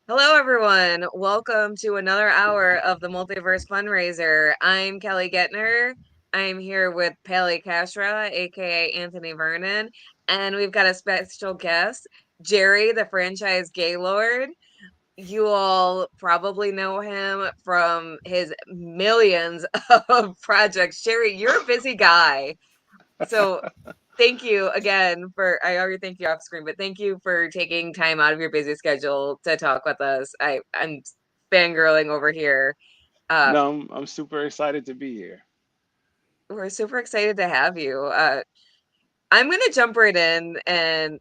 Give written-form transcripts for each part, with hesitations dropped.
Hello, everyone. Welcome to another hour of the Multiverse Fundraiser. I'm Kelly Gettner. I'm here with Pele Kashra, a.k.a. Anthony Vernon, and we've got a special guest, Jerry, the franchise Gaylord. You all probably know him from his millions of projects. Jerry, you're a busy guy. So thank you again for, I already thank you off screen, but thank you for taking time out of your busy schedule to talk with us. I'm fangirling over here. Uh, No, I'm super excited to be here. we're super excited to have you. I'm going to jump right in and,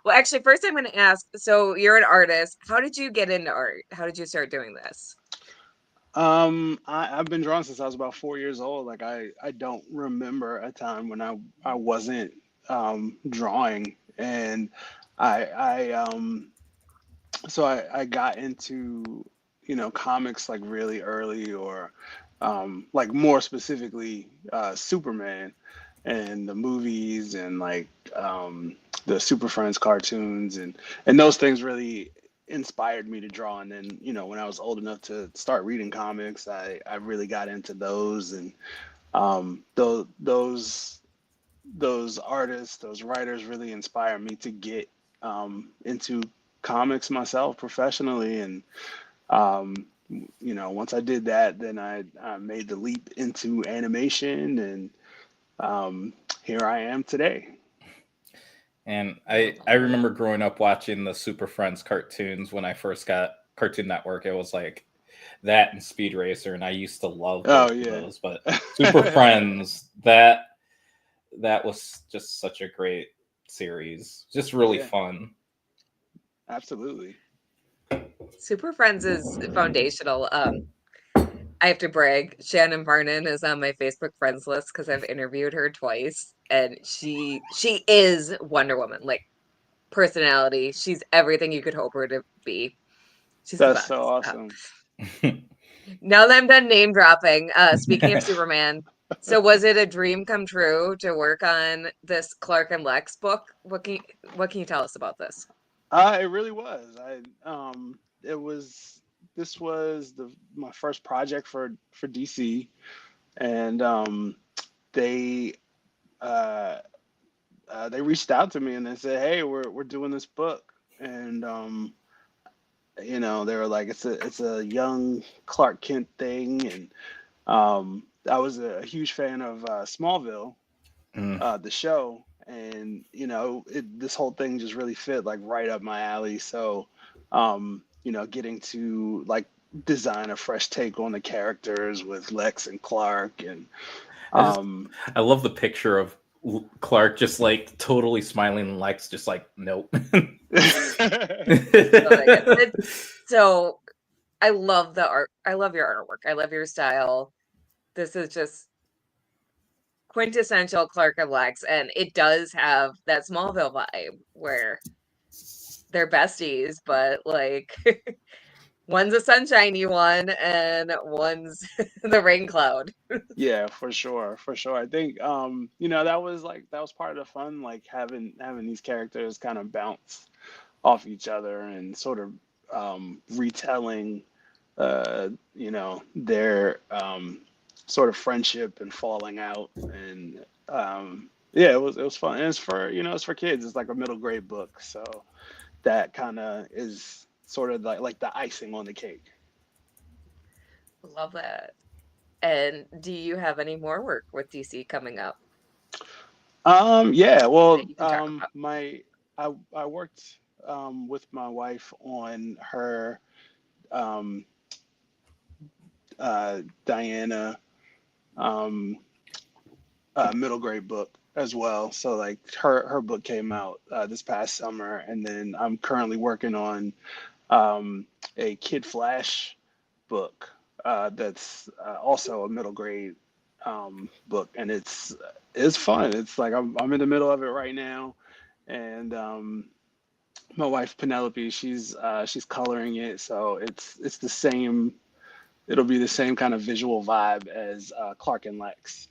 well, actually, first I'm going to ask, so you're an artist. How did you get into art? How did you start doing this? I've been drawing since I was about 4 years old. Like I don't remember a time when I wasn't drawing, and I so I got into comics like really early, or like more specifically Superman and the movies, and like the Super Friends cartoons, and those things really inspired me to draw. And then when I was old enough to start reading comics, I really got into those. And those artists, those writers really inspired me to get into comics myself professionally. And um, once I did that, then I made the leap into animation, and here I am today. And I I love it. remember growing up watching the Super Friends cartoons when I first got Cartoon Network. It was like that and Speed Racer, and I used to love both Oh of yeah. those. But Super Friends, that was just such a great series. Just really Yeah, fun. absolutely. Super Friends is foundational. I have to brag. Shannon Varnon is on my Facebook friends list because I've interviewed her twice, and she is Wonder Woman, like personality. She's everything you could hope her to be. She's the That's so best. awesome. Now that I'm done name dropping, speaking of Superman, so was it a dream come true to work on this Clark and Lex book? What can you tell us about this? It really was. It was this was the my first project for DC, and they uh, they reached out to me and they said, "Hey, we're doing this book," and they were like, "It's a young Clark Kent thing," and I was a huge fan of Smallville, Mm. the show, and this whole thing just really fit like right up my alley. So, getting to like design a fresh take on the characters with Lex and Clark, and I just um, I love the picture of Clark just like totally smiling, and Lex just like nope. Oh my God. So I love the art. I love your artwork. I love your style. This is just quintessential Clark and Lex, and it does have that Smallville vibe where they're besties, but like one's a sunshiny one and one's the rain cloud. yeah, for sure, for sure. I think that was part of the fun, like having these characters kind of bounce off each other and sort of retelling their sort of friendship and falling out. And yeah, it was fun. And it's for kids. It's like a middle grade book, so that kind of is sort of like the icing on the cake. Love that. And do you have any more work with DC coming up Yeah, that well, you can talk about? I worked with my wife on her um, Diana um, middle grade book as well. So like her book came out this past summer, and then I'm currently working on um, a Kid Flash book that's also a middle grade book, and it's fun. It's like I'm in the middle of it right now, and my wife Penelope, she's coloring it, so it's the same. It'll be the same kind of visual vibe as Clark and Lex,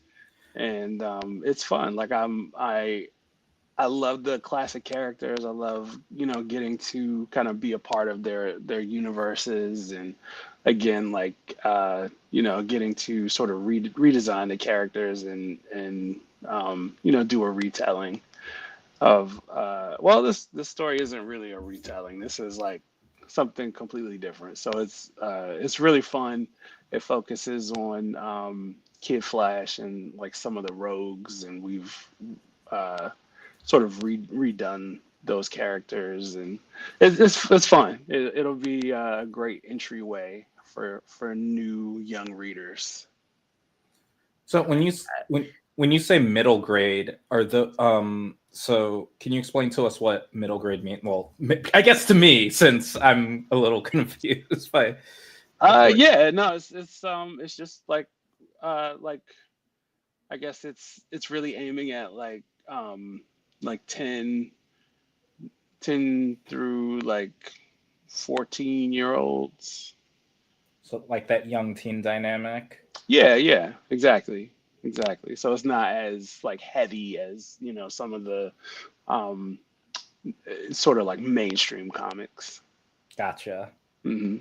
and it's fun. Like I love the classic characters. I love, getting to kind of be a part of their universes, and again, like, getting to sort of redesign the characters, and do a retelling of, well, this story isn't really a retelling. This is like something completely different. So it's really fun. It focuses on Kid Flash and like some of the rogues, and we've uh, sort of redone those characters, and it's fun. It'll be a great entryway for new young readers. So when you say middle grade, are the so can you explain to us what middle grade mean? Well, I guess to me, since I'm a little confused by what. Yeah, no, it's just like I guess it's really aiming at like 10 through like 14-year olds. So like that young teen dynamic. Yeah, yeah, exactly. Exactly. So it's not as like heavy as, some of the um sort of like mainstream comics. Gotcha. Hmm.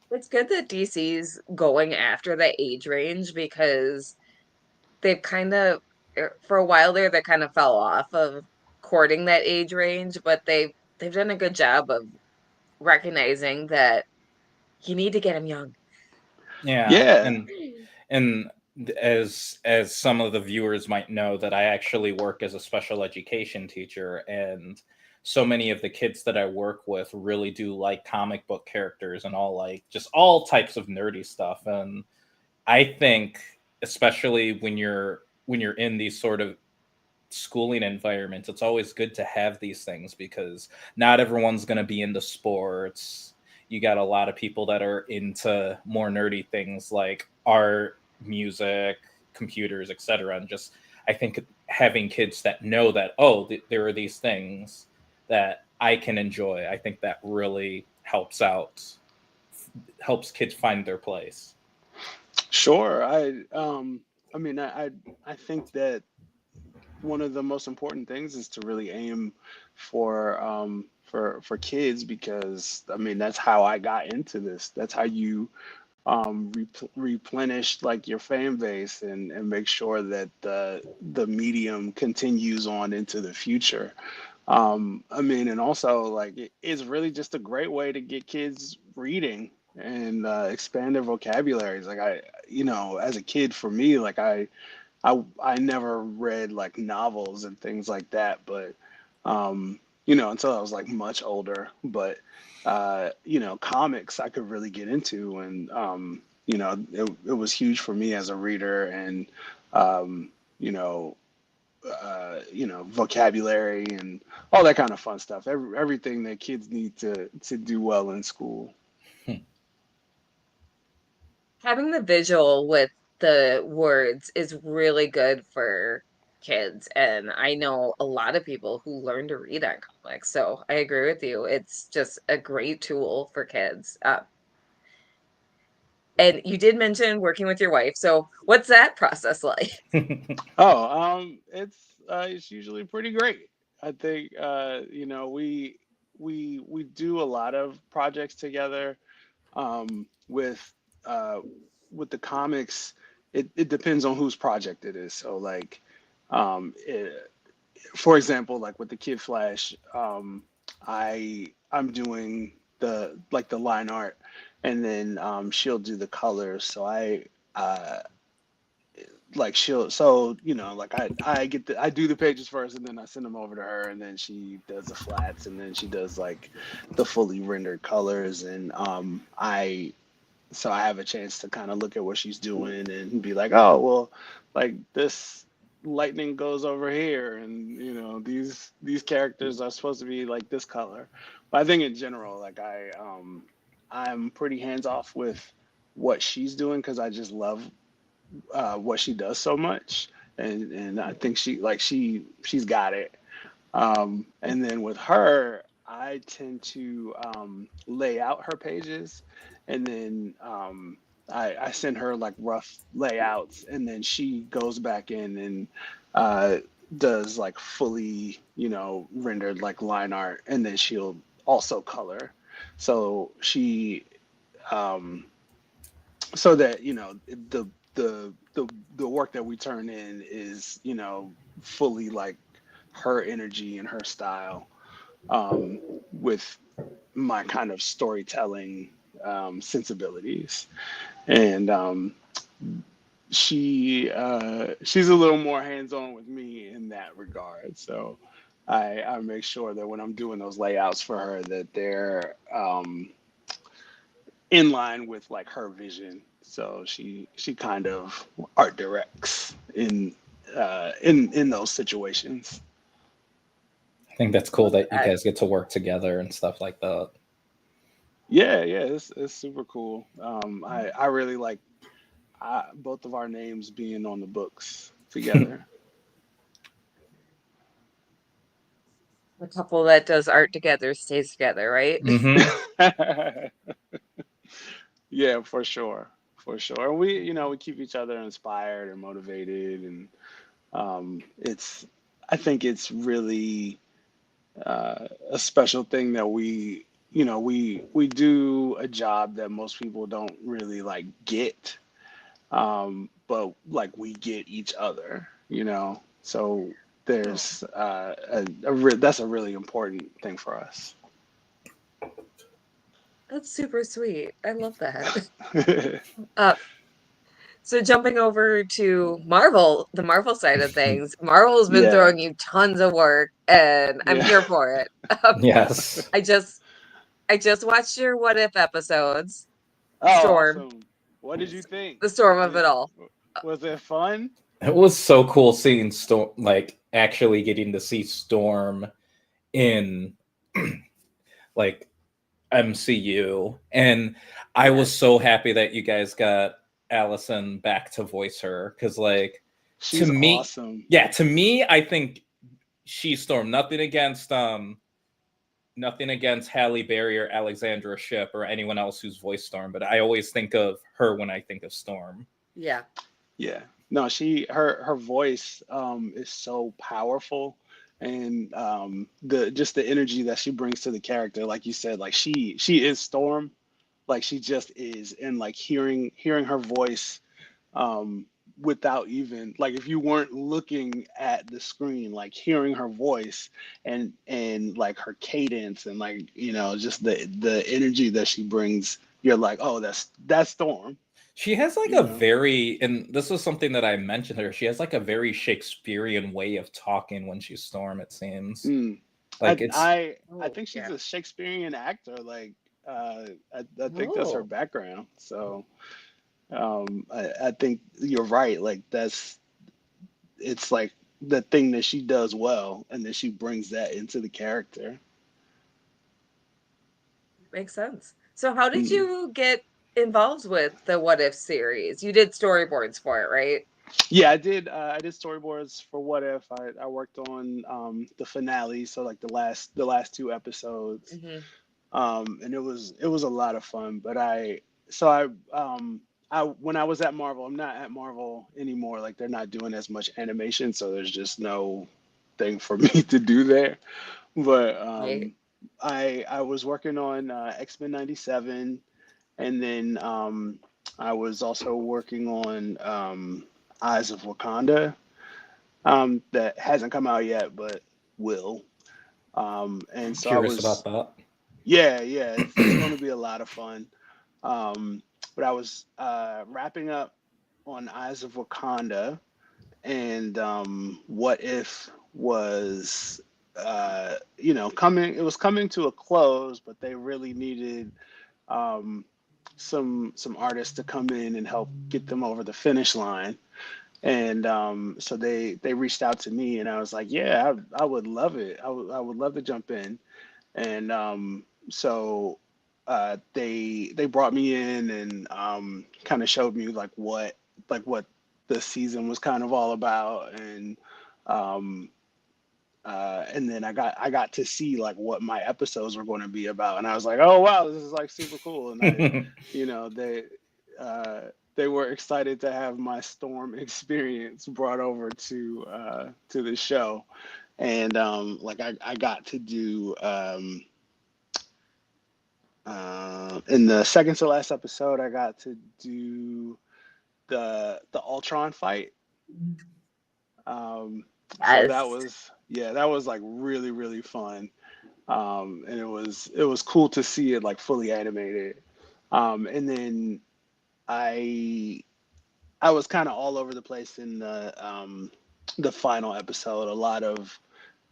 It's good that DC's going after the age range because they've kind of, for a while there, they kind of fell off of courting that age range, but they've done a good job of recognizing that you need to get them young. Yeah, Yeah. and as some of the viewers might know, that I actually work as a special education teacher, and so many of the kids that I work with really do like comic book characters and all, like just all types of nerdy stuff. And I think, especially when you're in these sort of schooling environments, it's always good to have these things because not everyone's going to be into sports. You got a lot of people that are into more nerdy things like art, music, computers, etc. And just, I think having kids that know that, oh, there are these things that I can enjoy, I think that really helps out, helps kids find their place. Sure. I mean, I think that one of the most important things is to really aim for kids, because I mean that's how I got into this. That's how you replenish like your fan base, and make sure that the medium continues on into the future. I mean, and also like it's really just a great way to get kids reading, and expand their vocabularies. Like as a kid, for me, like I never read like novels and things like that, but until I was like much older. But comics I could really get into, and it was huge for me as a reader, and um, you know, vocabulary and all that kind of fun stuff. Everything that kids need to do well in school. Having the visual with the words is really good for kids, and I know a lot of people who learn to read on comics, so I agree with you. It's just a great tool for kids. And you did mention working with your wife, so what's that process like? Oh, it's usually pretty great. I think we do a lot of projects together. With uh, with the comics, it depends on whose project it is. So like, um, it, for example, like with the Kid Flash, I'm doing the line art, and then she'll do the colors. So uh, she'll so like I do the pages first, and then I send them over to her, and then she does the flats, and then she does like the fully rendered colors, and I have a chance to kind of look at what she's doing and be like, oh well, like this lightning goes over here, and these characters are supposed to be like this color. But I think in general, like I'm pretty hands off with what she's doing, because I just love what she does so much, and I think she's got it. And then with her, I tend to lay out her pages, and then I send her like rough layouts, and then she goes back in and uh, does like fully, rendered like line art, and then she'll also color. So she, um, so that the work that we turn in is fully like her energy and her style, um, with my kind of storytelling sensibilities. And she's a little more hands-on with me in that regard. So I make sure that when I'm doing those layouts for her, that they're in line with like her vision. So she kind of art directs in those situations. I think that's I cool love that you that. guys get to work together and stuff like that. Yeah, yeah, it's super cool. I really like both of our names being on the books together. The couple that does art together stays together, right? Hmm. Yeah, for sure. We, we keep each other inspired and motivated, and it's. I think it's really a special thing that we do a job that most people don't really like get, but like we get each other. So Oh, there's that's a really important thing for us. that's super sweet. I love that. Uh, so jumping over to Marvel, the Marvel side of things, Marvel's been Yeah, throwing you tons of work, and I'm yeah. here for it. Um, Yes. I just I just watched your What If episodes, Oh, Storm, awesome. What did you think? the storm of Did it all. Was it fun? It was so cool seeing Storm, like actually getting to see Storm in like MCU. And I was Yes. so happy that you guys got Allison back to voice her, because like to She's me, awesome. yeah, to me, I think she's Storm. Nothing against Halle Berry or Alexandra Shipp or anyone else who's voiced Storm, but I always think of her when I think of Storm. Yeah. Yeah. No, her voice is so powerful, and the just the energy that she brings to the character, like you said, like she is Storm, like she just is, and like hearing her voice, um without even like, if you weren't looking at the screen, like hearing her voice and like her cadence, and like just the energy that she brings, you're like, oh, that's Storm, She has like you a know. very, and this was something that I mentioned to her. She has like a very Shakespearean way of talking when she's Storm. It seems Mm. like it's I Oh, think she's yeah. a Shakespearean actor. Like, I think that's her Oh, background. So, I think you're right. Like, it's like the thing that she does well, and then she brings that into the character. makes sense. So how did Mm. you get involved with the What If series? You did storyboards for it, right? Yeah, I did. I did storyboards for What If. I worked on the finale, so like the last two episodes, Hmm. and it was a lot of fun. But so I when I was at Marvel, I'm not at Marvel anymore. Like, they're not doing as much animation, so there's just no thing for me to do there. But Right. I was working on X-Men '97, and then I was also working on Eyes of Wakanda, that hasn't come out yet, but will. And I'm so I curious about was, that. yeah, yeah, it's going to be a lot of fun. But I was wrapping up on Eyes of Wakanda, and What If was, coming. It was coming to a close, but they really needed um, some artists to come in and help get them over the finish line. And so they reached out to me, and I was like, yeah, I would love it. I would love to jump in. And they brought me in, and kind of showed me like what the season was kind of all about, um, and then I got to see like what my episodes were going to be about, and I was like, oh wow, this is like super cool. And I, you know, they uh, they were excited to have my storm experience brought over to the show. And like I got to do in the second to last episode, I got to do the Ultron fight. So that Yes. was, yeah, that was like really really fun. And it was cool to see it like fully animated. And then I I was kind of all over the place in the final episode. A lot of,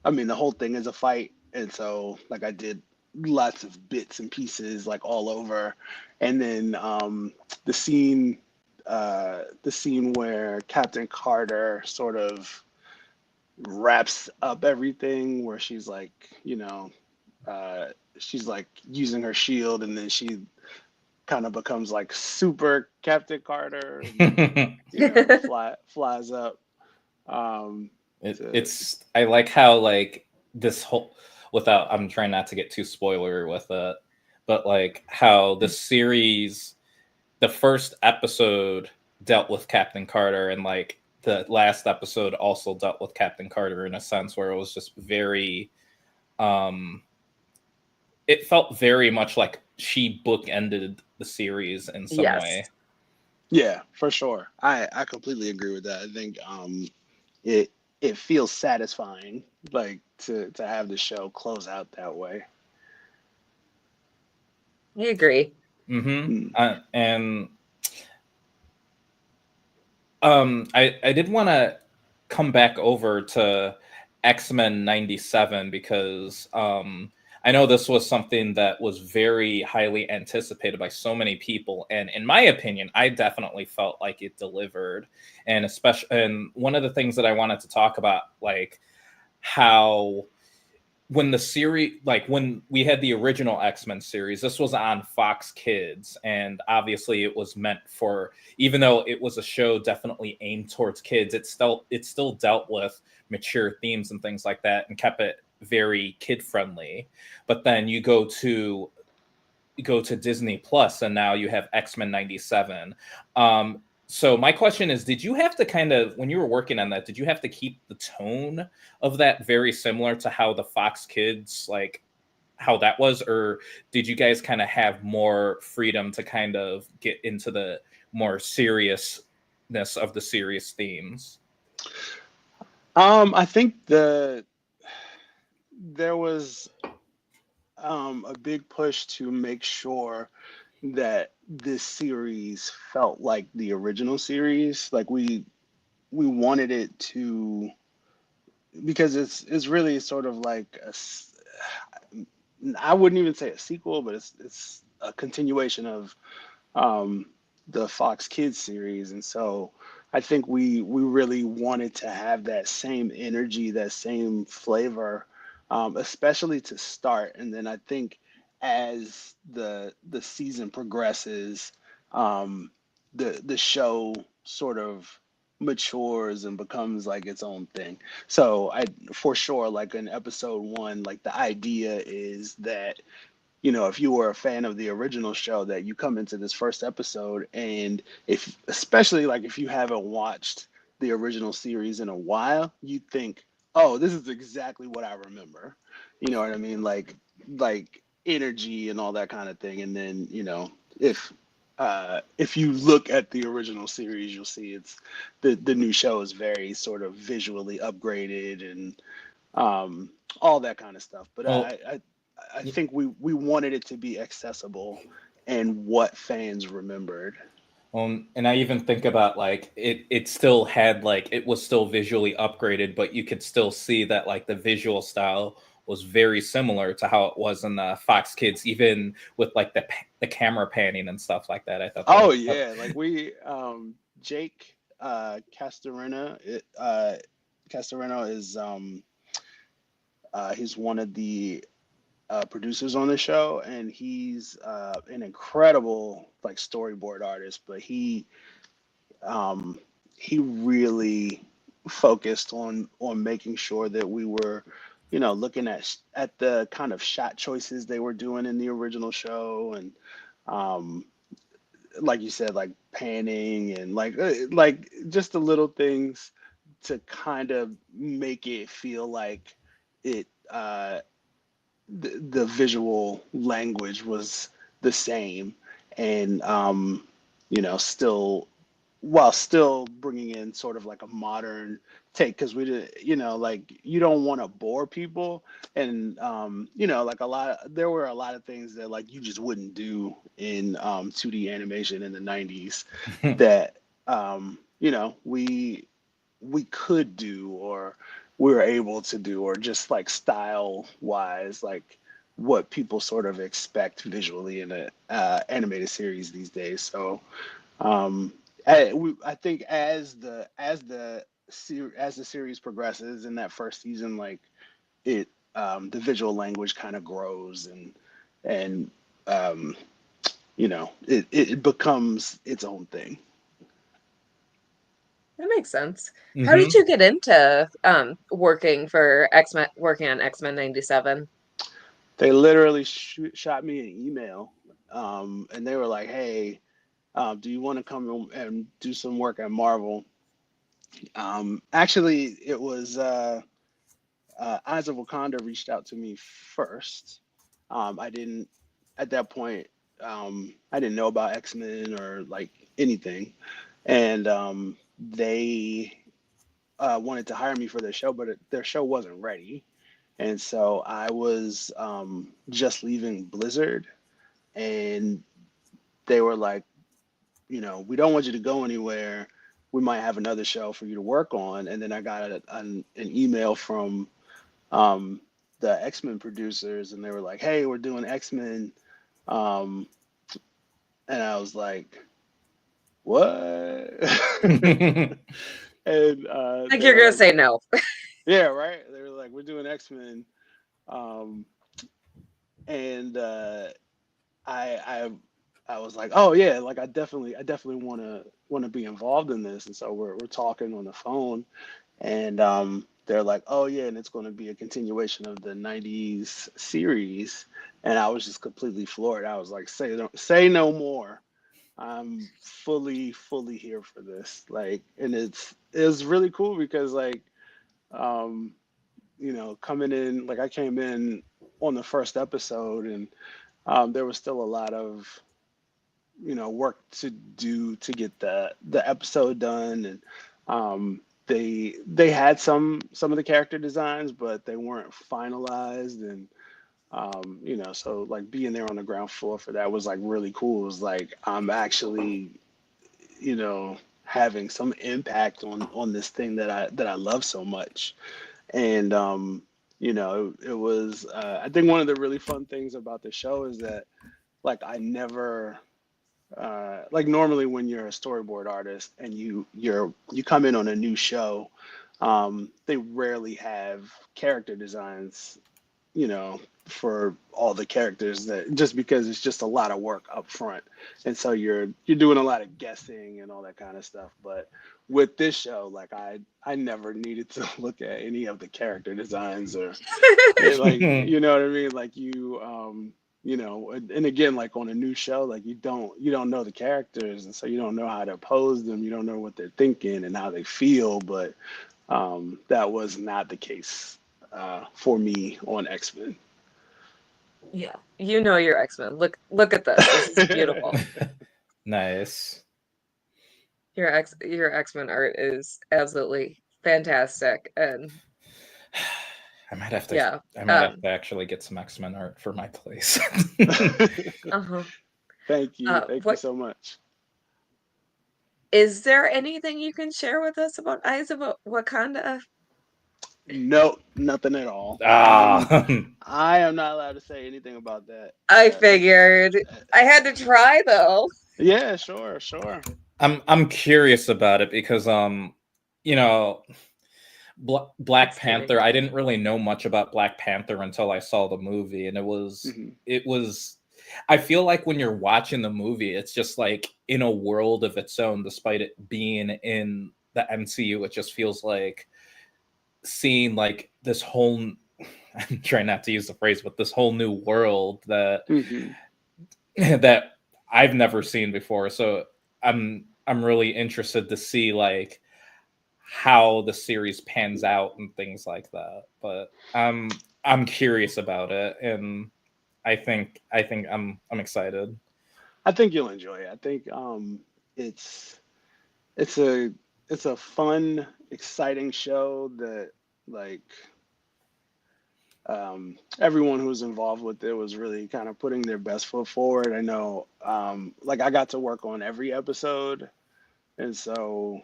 I mean, the whole thing is a fight, and so like I did lots of bits and pieces like all over. And then the scene where Captain Carter sort of wraps up everything, where she's like, uh, she's like using her shield, and then she kind of becomes like super Captain Carter, and flies up. Um, to It's I like how like this whole without I'm trying not to get too spoiler with it, but like how the series, the first episode dealt with Captain Carter, and like the last episode also dealt with Captain Carter in a sense where it was just very um it felt very much like she bookended the series in some Yes. way. yeah, for sure. I completely agree with that. I think it it feels satisfying like to have the show close out that way. I agree. Mm. And I did want to come back over to X-Men 97 because I know this was something that was very highly anticipated by so many people, and in my opinion I definitely felt like it delivered. And especially, and one of the things that I wanted to talk about, like how when the series, like when we had the original X-Men series, this was on Fox Kids, and obviously it was meant for, even though it was a show definitely aimed towards kids, it still dealt with mature themes and things like that and kept it very kid friendly. But then you go to Disney Plus, and now you have X-Men 97. So my question is, did you have to kind of, when you were working on that, did you have to keep the tone of that very similar to how the Fox Kids, like how that was, or did you guys kind of have more freedom to kind of get into the more seriousness of the serious themes? I think there was a big push to make sure that this series felt like the original series. Like we wanted it to, because it's really sort of like I wouldn't even say a sequel, but it's a continuation of um, the Fox Kids series, and so I think we really wanted to have that same energy, that same flavor, especially to start, and then I think as the season progresses, um, the show sort of matures and becomes like its own thing. So I, for sure, like in episode one, like the idea is that, if you were a fan of the original show, that you come into this first episode, and if, especially like if you haven't watched the original series in a while, you think, oh, this is exactly what I remember. You know what I mean? Like energy and all that kind of thing. And then, if you look at the original series, you'll see it's the new show is very sort of visually upgraded and all that kind of stuff. But Well, I think we wanted it to be accessible and what fans remembered. and I even think about like it still had like it was still visually upgraded, but you could still see that like the visual style was very similar to how it was in the Fox Kids, even with like the camera panning and stuff like that. I thought Oh that. yeah, like we Jake Castorena is he's one of the producers on the show, and he's an incredible like storyboard artist. But um, he really focused on making sure that we were, looking at the kind of shot choices they were doing in the original show, and um, like you said, like panning and like just the little things to kind of make it feel like it the visual language was the same, and still, while still bringing in sort of like a modern take, because we did, like, you don't want to bore people, and like there were a lot of things that like you just wouldn't do in 2D animation in the 90s that we could do, or we were able to do, or just like style wise, like what people sort of expect visually in a animated series these days. So I think as the series progresses in that first season, like it the visual language kind of grows, and um, it becomes its own thing. That makes sense. How did Hmm. you get into working for X-Men, working on X-Men 97? They literally shot me an email, and they were like, "Hey, do you want to come and do some work at Marvel?" Actually, it was Eyes of Wakanda reached out to me first. I didn't at that point. I didn't know about X-Men or like anything, and they wanted to hire me for their show, but their show wasn't ready, and so I was just leaving Blizzard, and they were like, we don't want you to go anywhere. We might have another show for you to work on. And then I got an email from um, the X-Men producers, and they were like, "Hey, we're doing X-Men," um, and I was like, "What?" And Like they you're were gonna like, say no. "Yeah, right." They were like, "We're doing X-Men," um, and I I I was like, "Oh yeah, like I definitely want to be involved in this." And so we're talking on the phone, and they're like, "Oh yeah, and it's going to be a continuation of the '90s series." And I was just completely floored. I was like, "Say no more. I'm fully here for this." Like, and it's really cool because like um, coming in, like I came in on the first episode, and there was still a lot of work to do to get the episode done, and they had some of the character designs, but they weren't finalized, and so like being there on the ground floor for that was like really cool. It was like I'm actually having some impact on this thing that I love so much, and it was I think one of the really fun things about the show is that like I never like normally when you're a storyboard artist and you come in on a new show, they rarely have character designs, for all the characters, that just because it's just a lot of work up front, and so you're doing a lot of guessing and all that kind of stuff. But with this show, like I never needed to look at any of the character designs, or yeah, like you know what I mean, like and again, like on a new show, like you don't know the characters, and so you don't know how to pose them, you don't know what they're thinking and how they feel. But that was not the case for me on X-Men. Yeah, you know your X-Men. Look at this. This is beautiful. Nice. Your X-Men art is absolutely fantastic. And I might have to. yeah. I might have to actually get some X-Men art for my place. Uh-huh. Thank you What so much. is there anything you can share with us about Eyes of Wakanda? No, nothing at all. Ah, I am not allowed to say anything about that. I figured. Uh, I had to try though. yeah, sure, sure. I'm curious about it because you know, Black Just kidding. Panther. I didn't really know much about Black Panther until I saw the movie, and Hmm. it was. I feel like when you're watching the movie, it's just like in a world of its own, despite it being in the MCU. It just feels like seeing like this whole. I'm trying not to use the phrase, but this whole new world that Hmm. that I've never seen before. So I'm really interested to see like how the series pans out and things like that. But I'm curious about it, and I think I'm excited. I think you'll enjoy it. I think it's it's a it's a fun, exciting show that like everyone who was involved with it was really kind of putting their best foot forward. I know, like I got to work on every episode, and so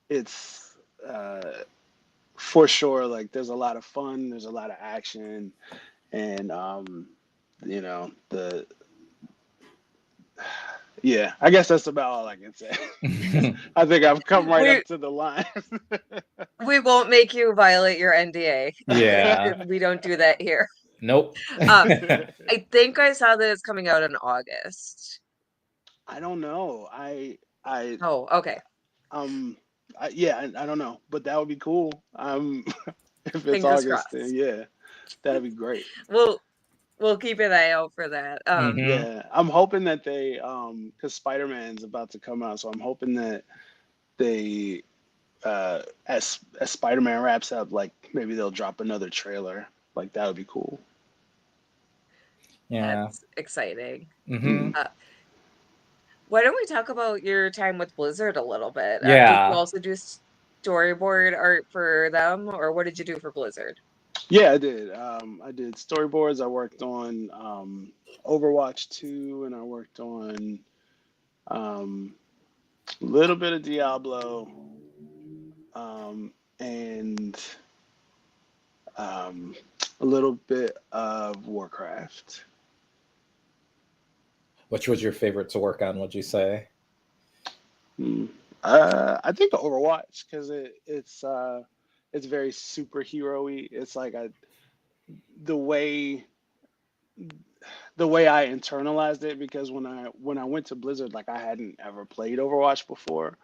it's for sure like there's a lot of fun, there's a lot of action, and the yeah, I guess that's about all I can say. I think I've come right We up to the line. we won't make you violate your NDA. Yeah. We don't do that here. Nope. Um, I think I saw that it's coming out in August. I don't know. I Oh, okay. um yeah, I don't know, but that would be cool. If it's Fingers August, then crossed. yeah, that'd be great. We'll we'll keep an eye out for that. Hmm. Yeah, I'm hoping that they because Spider-Man's about to come out, so I'm hoping that they as Spider-Man wraps up, like maybe they'll drop another trailer. Like that would be cool. Yeah. That's exciting. Hmm. Mm. Uh, why don't we talk about your time with Blizzard a little bit? Did you Yeah. also do storyboard art for them, or what did you do for Blizzard? Yeah, I did. I did storyboards. I worked on Overwatch 2, and I worked on um, a little bit of Diablo, and um, a little bit of Warcraft. Which was your favorite to work on, would you say? Hmm. I think Overwatch because it's very superhero-y. It's like the way the way I internalized it because when I went to Blizzard, like I hadn't ever played Overwatch before.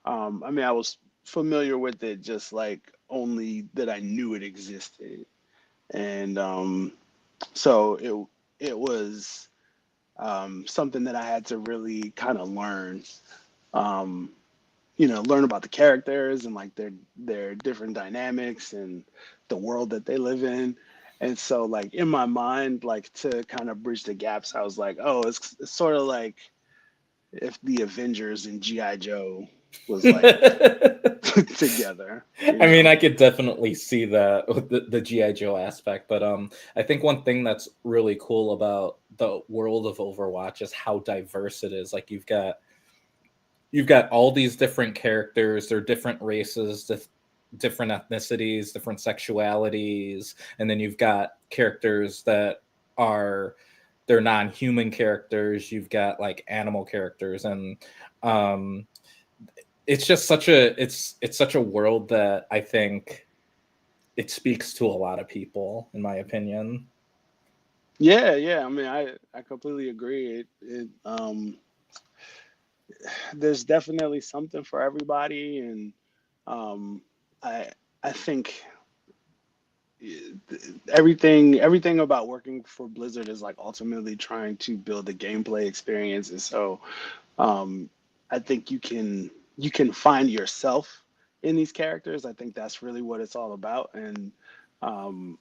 I mean, I was familiar with it, just like only that I knew it existed, and so it was something that I had to really kind of learn. Um, learn about the characters and like their different dynamics and the world that they live in. And so like in my mind, like to kind of bridge the gaps, I was like, oh, it's sort of like if the Avengers and GI Joe was like together, you I mean, know. I could definitely see that with the GI Joe aspect, but I think one thing that's really cool about the world of Overwatch is how diverse it is. Like you've got all these different characters, they're different races, different ethnicities, different sexualities, and then you've got characters that are they're non-human characters. You've got like animal characters, and um, it's just such a world that I think it speaks to a lot of people, in my opinion. Yeah, yeah. I mean, I completely agree. There's definitely something for everybody, and um, I I think everything about working for Blizzard is like ultimately trying to build a gameplay experience, and so um, I think you can find yourself in these characters. I think that's really what it's all about, and um,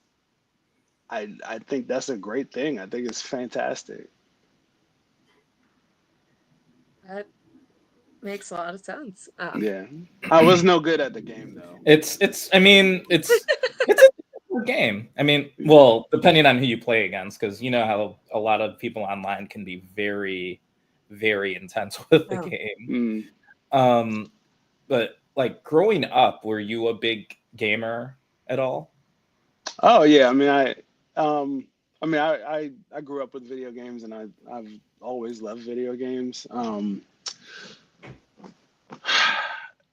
I think that's a great thing. I think it's fantastic. That makes a lot of sense. Yeah, I was no good at the game though. It's I mean it's a difficult game. I mean, well, depending on who you play against, because you know how a lot of people online can be very, very intense with the Oh, game. Mm. Um, but like growing up, were you a big gamer at all? Oh yeah, I mean, I grew up with video games, and I've always loved video games.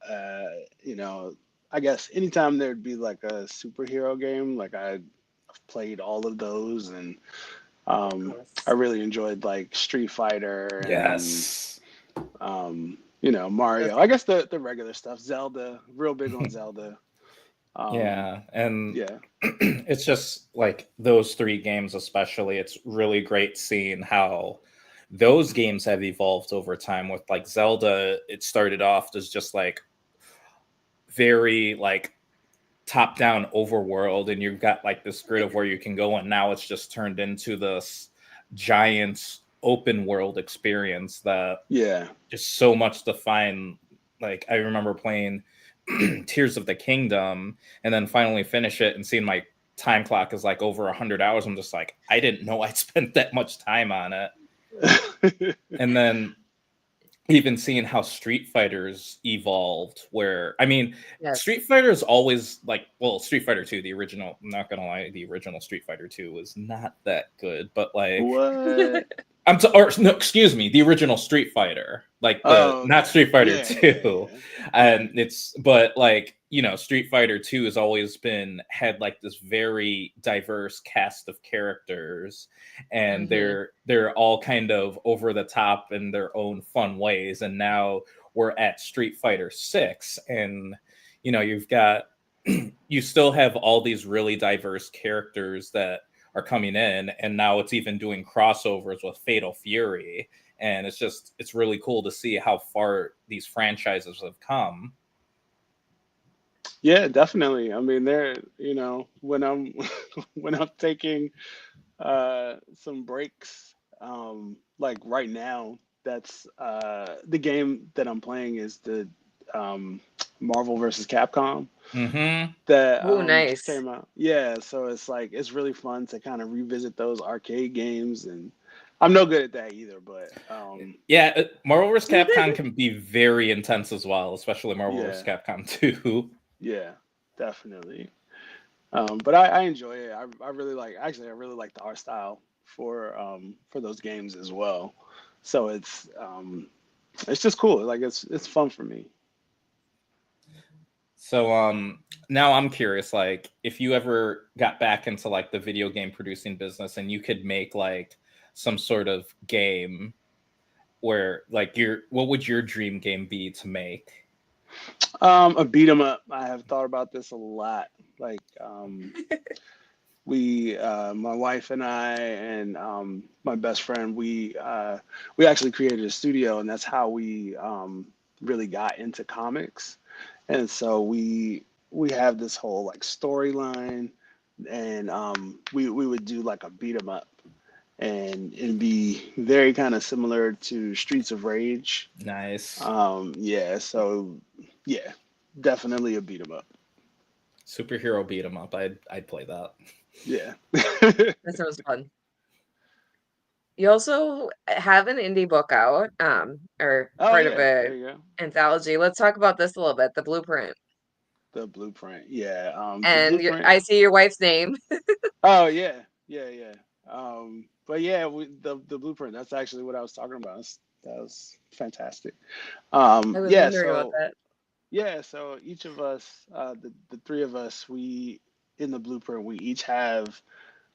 Uh, you know, I guess anytime there'd be like a superhero game, like I've played all of those, and I yes. really enjoyed like Street Fighter and Yes. That's Mario. I guess the regular stuff, Zelda, real big on Zelda. Um, Yeah, and yeah, it's just like those three games especially, it's really great seeing how those games have evolved over time. With like Zelda, it started off as just like very like top down overworld, and you've got like this grid of where you can go, and now it's just turned into this giant open world experience that Yeah. just so much to find. Like I remember playing Tears of the Kingdom and then finally finish it and seeing my time clock is like over 100 hours. I'm just like, I didn't know I'd spent that much time on it. And then even seeing how Street Fighters evolved, where I mean, Yes. Street Fighter is always like, well, Street Fighter 2, the original, I'm not gonna lie, the original Street Fighter 2 was not that good, but like What? or no, excuse me, the original Street Fighter, like the Oh, not okay. Street Fighter Yeah, yeah, 2. yeah. And it's but like, you know, Street Fighter 2 has always been had like this very diverse cast of characters, and Hmm. they're all kind of over the top in their own fun ways. And now we're at Street Fighter 6, and you know, you've got you still have all these really diverse characters that are coming in, and now it's even doing crossovers with Fatal Fury, and it's really cool to see how far these franchises have come. Yeah, definitely. I mean, there, you know, when I'm when I'm taking some breaks, like right now, that's the game that I'm playing is the um Marvel versus Capcom Hmm. that Oh, just nice. came out. Yeah, so it's like it's really fun to kind of revisit those arcade games, and I'm no good at that either, but Yeah, Marvel vs. Capcom can be very intense as well, especially Marvel vs. yeah, Capcom 2. yeah, definitely. But I enjoy it. I really like actually I really like the art style for those games as well. So it's just cool. Like it's fun for me. So now I'm curious, like if you ever got back into like the video game producing business and you could make like some sort of game where like your what would your dream game be to make? A beat 'em up. I have thought about this a lot. Like we my wife and I and my best friend we actually created a studio, and that's how we really got into comics. And so we have this whole like storyline, and we would do like a beat 'em up, and it'd be very kind of similar to Streets of Rage. Nice. Yeah, so yeah, definitely a beat 'em up. Superhero beat 'em up. I'd play that. Yeah. That sounds fun. You also have an indie book out, or Oh part of yeah, a there you go. anthology. Let's talk about this a little bit, The Blueprint. The Blueprint. Yeah. The And Blueprint. I see your wife's name. Oh yeah, yeah, yeah. But yeah, the Blueprint. That's actually what I was talking about. That was fantastic. I was Yeah. wondering about So that. yeah, so each of us, the three of us, we in the Blueprint, we each have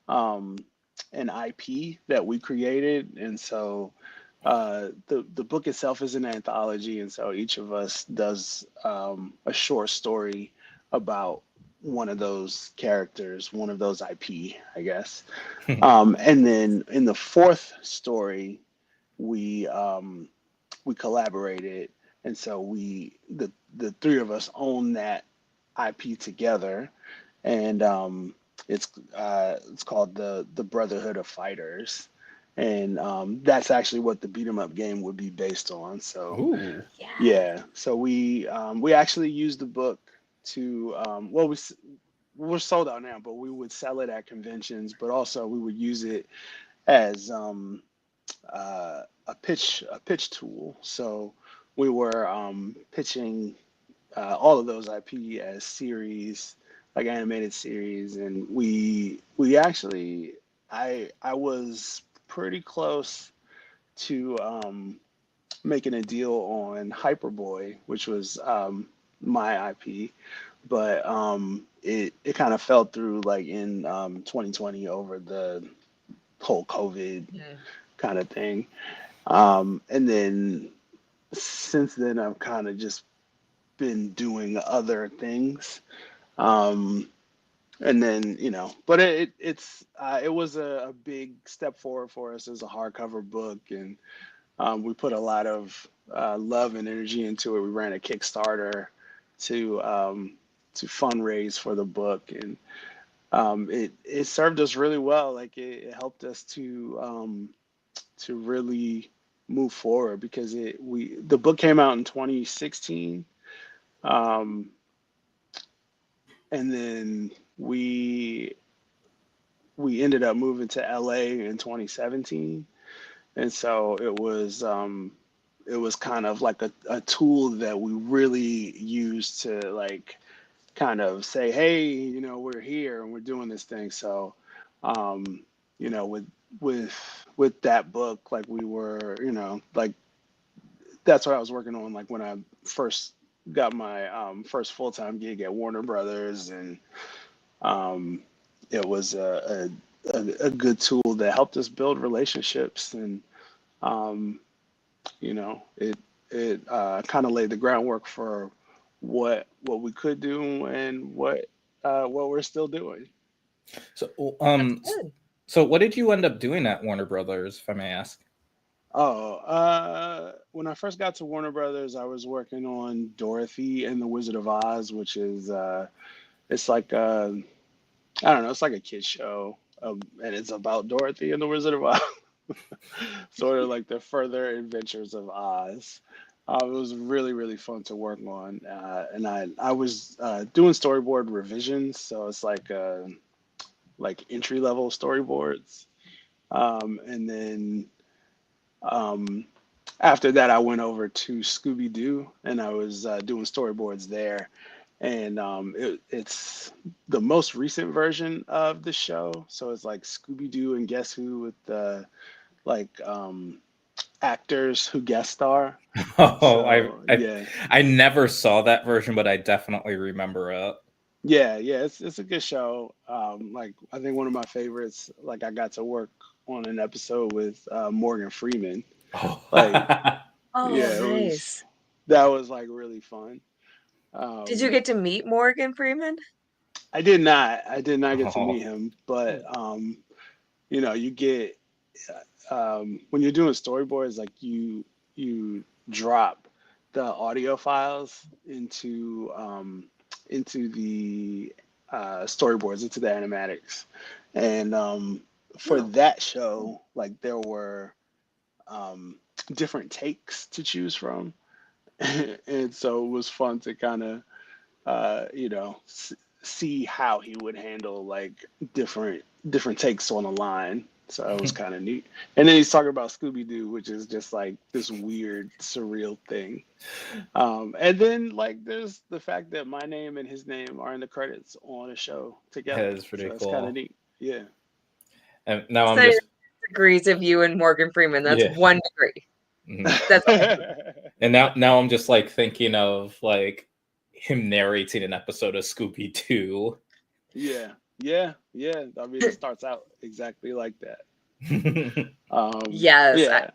um, an IP that we created, and so the book itself is an anthology, and so each of us does a short story about one of those characters, one of those IP, I guess. And then in the fourth story, we we collaborated, and so the three of us own that IP together, and it's called the Brotherhood of Fighters, and that's actually what the beat 'em up game would be based on. So Ooh. Yeah. yeah, so we actually used the book to we're sold out now, but we would sell it at conventions, but also we would use it as a pitch tool. So we were pitching all of those IP as series, like animated series, and we actually I was pretty close to making a deal on Hyperboy, which was my IP, but it kind of fell through like in 2020 over the whole COVID Mhm. kind of thing. And then since then, I've kind of just been doing other things. Um, And then, but it was a big step forward for us as a hardcover book, and we put a lot of love and energy into it. We ran a Kickstarter to fundraise for the book, and it served us really well. Like it helped us to really move forward, because the book came out in 2016, um, and then we ended up moving to LA in 2017. And so it was kind of like a tool that we really used to like kind of say, hey, we're here and we're doing this thing. So, um, with with that book, like we were, like that's what I was working on, like when I first got my first full-time gig at Warner Brothers, and um, it was a good tool that helped us build relationships, and um, it kind of laid the groundwork for what we could do, and what we're still doing. So, That's good. so what did you end up doing at Warner Brothers, if I may ask? Oh, when I first got to Warner Brothers, I was working on Dorothy and the Wizard of Oz, which is it's like I don't know, it's like a kid show, and it's about Dorothy and the Wizard of Oz, sort of like the further adventures of Oz. It was really, really fun to work on, and I was doing storyboard revisions, so it's like entry level storyboards, and then um, after that, I went over to Scooby Doo, and I was doing storyboards there. And it's the most recent version of the show, so it's like Scooby Doo and Guess Who, with the like actors who guest star. Oh, So yeah, I never saw that version, but I definitely remember it. yeah, it's a good show. Like I think one of my favorites. Like I got to work on an episode with Morgan Freeman. Oh. Like Oh, yeah, nice. that was like really fun. Did you Um, get to meet Morgan Freeman? I did not get to Oh. meet him, but you get when you're doing storyboards, like you drop the audio files into the storyboards, into the animatics, and for Oh, that show, like there were um, different takes to choose from, and so it was fun to kind of see how he would handle like different takes on a line. So it was kind of neat. And then he's talking about Scooby Doo, which is just like this weird, surreal thing. And then like there's the fact that my name and his name are in the credits on a show That together. is So pretty that's kind of cool. neat. Yeah. And now it's I'm not even just, 6 degrees of you and Morgan Freeman. That's yeah. 1 degree. Mhm. That's all. And now I'm just like thinking of like him narrating an episode of Scooby Doo. Yeah. Yeah. I mean, it starts out exactly like that. Yes, Yeah.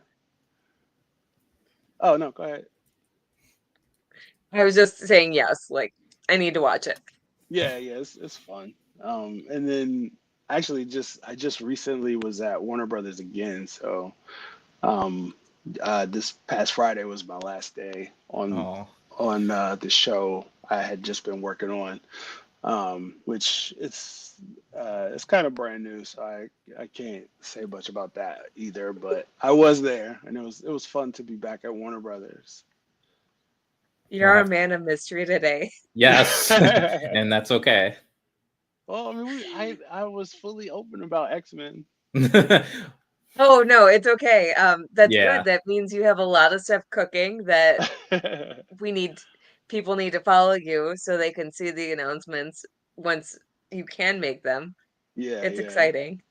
Oh no, go ahead. I was just saying yes. Like I need to watch it. Yeah, it's fun. And then actually I just recently was at Warner Brothers again, so um this past Friday was my last day Oh, on the show I had just been working on. Which it's kind of brand new, so I can't say much about that either, but I was there, and it was fun to be back at Warner Brothers. we'll You're a have man of mystery today. yes, and that's okay. Well, I mean, I was fully open about X-Men. Oh no, it's okay. That's good. Yeah, That means you have a lot of stuff cooking that we need people need to follow you so they can see the announcements once you can make them. Yeah, It's yeah. exciting.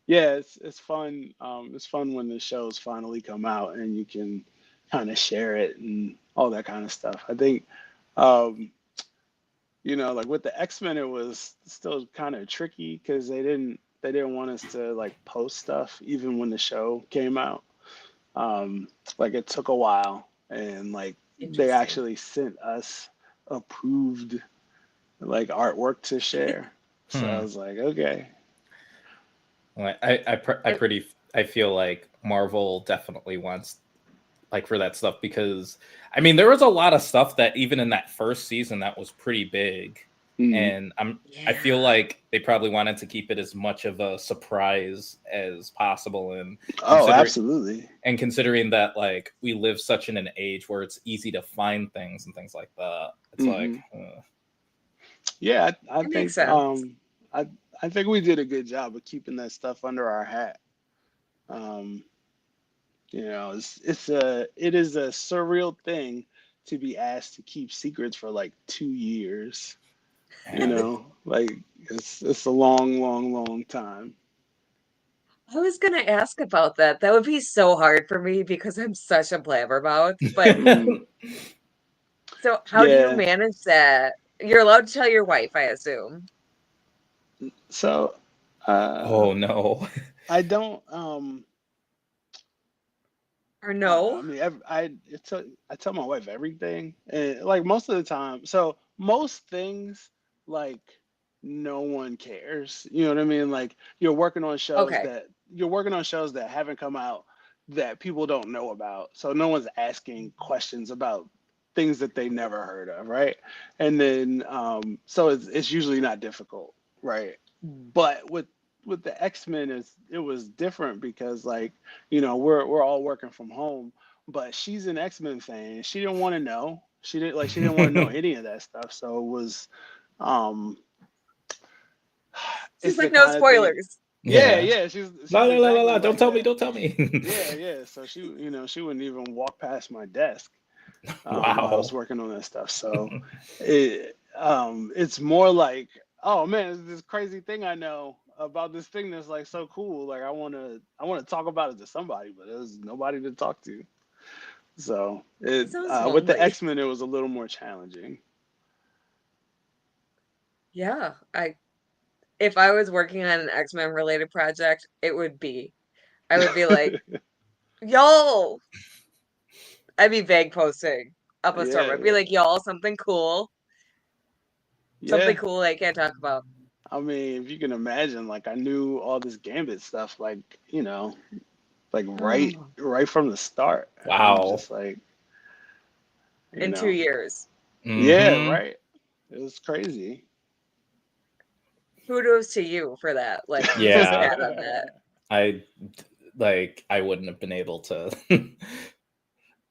Yeah, it's fun. It's fun when the shows finally come out and you can kind of share it and all that kind of stuff. I think, um, like with the X-Men, it was still kind of tricky because they didn't want us to like post stuff even when the show came out. Like it took a while, and like they Interesting. actually sent us approved like artwork to share. So I was like, okay. Well, And I feel like Marvel definitely wants like for that stuff because I mean there was a lot of stuff that even in that first season that was pretty big, Mhm. and I feel yeah. like they probably wanted to keep it as much of a surprise as possible, and Oh, considering absolutely. considering that like we live such in an age where it's easy to find things and things like that, it's like Hmm. Yeah, I It makes think sense. I I think we did a good job of keeping that stuff under our hat. Um, it is a surreal thing to be asked to keep secrets for like 2 years. yeah. Like it's a long, long, long time. I was gonna ask about that. That would be so hard for me because I'm such a blabbermouth. But Hmm. so how do you Yeah. manage that? You're allowed to tell your wife, I assume. So, uh, Oh no. I don't. Or I don't know. I no? mean, I tell my wife everything, and like most of the time. So most things, like no one cares. You know what I mean? Like Okay. you're working on shows that haven't come out that people don't know about. So no one's asking questions about things that they never heard of, right? And then so it's usually not difficult, right? But with the X-Men it was different because like we're all working from home, but she's an X-Men fan. She didn't want to know. She didn't want to know any of that stuff. So it was um She's it's the like, no kind of thing. spoilers. Yeah, Yeah. yeah, La she's la la la la. exactly Don't like tell me. that. Don't tell me. Yeah, yeah. So she wouldn't even walk past my desk while I was Wow. working on that stuff. So it's more like, oh man, it's this crazy thing I know about this thing that's like so cool. Like I wanna talk about it to somebody, but there's nobody to talk to. So That sounds with the lonely. X-Men it was a little more challenging. Yeah. If I was working on an X-Men related project, it would be. I would be like, y'all, I'd be vague posting up a storm. Yeah, I'd be like, y'all, something yeah. cool I can't talk about. I mean, if you can imagine, like I knew all this Gambit stuff, like like Oh, right from the start, and I'm Wow. just like, you in two know, years. yeah, Mm-hmm. right. It was crazy. Kudos to you for that. Like, just Yeah. pat on that. I I wouldn't have been able to